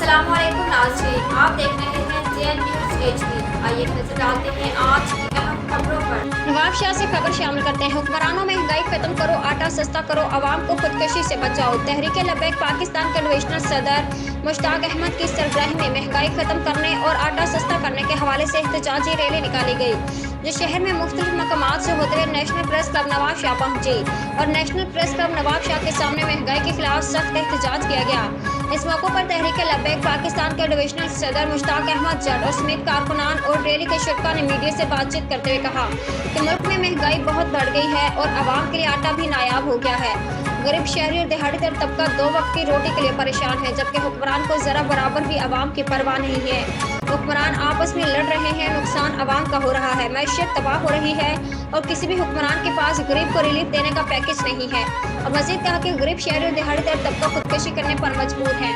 अस्सलाम वालेकुम नाज़रीन, आप देख रहे हैं JN न्यूज़ HD। आइए नजर डालते हैं आज की अहम खबरों पर। नवाब शाह से खबर शामिल करते हैं। हुक्मरानों महंगाई खत्म करो, आटा सस्ता करो, आवाम को खुदकशी से बचाओ। तहरीक लबैक पाकिस्तान के डिविजनल सदर मुश्ताक अहमद की सरबराही में महंगाई खत्म करने और आटा सस्ता करने के हवाले से एहतजाजी रैली निकाली गई, जो शहर में मुख्तलिफ मकामात से होते हुए national press club Nawab Shah पहुंची और national press club Nawab Shah के सामने महंगाई के खिलाफ सख्त एहतजाज किया गया। इस मौके पर तहरीक लबैक पाकिस्तान के डिविजनल सदर मुश्ताक अहमद जट और समेत कारकुनान और रैली के शुरका ने मीडिया से बातचीत करते हुए कहा कि मुल्क में महंगाई बहुत बढ़ गई है और आवाम के लिए आटा भी नायाब हो गया है। गरीब शहरी और दिहाड़ी दर तबका 2 वक्त की रोटी के लिए परेशान है, जबकि हुक्मरान को जरा बराबर भी आवाम की परवाह नहीं है। हुक्मरान आपस में लड़ रहे हैं, नुकसान आवाम का हो रहा है, मैशियत तबाह हो रही है और किसी भी हुक्मरान के पास गरीब को रिलीफ देने का पैकेज नहीं है। और मजीद कहा कि गरीब शहरी और दिहाड़ी दर तबका खुदकशी करने पर मजबूर है।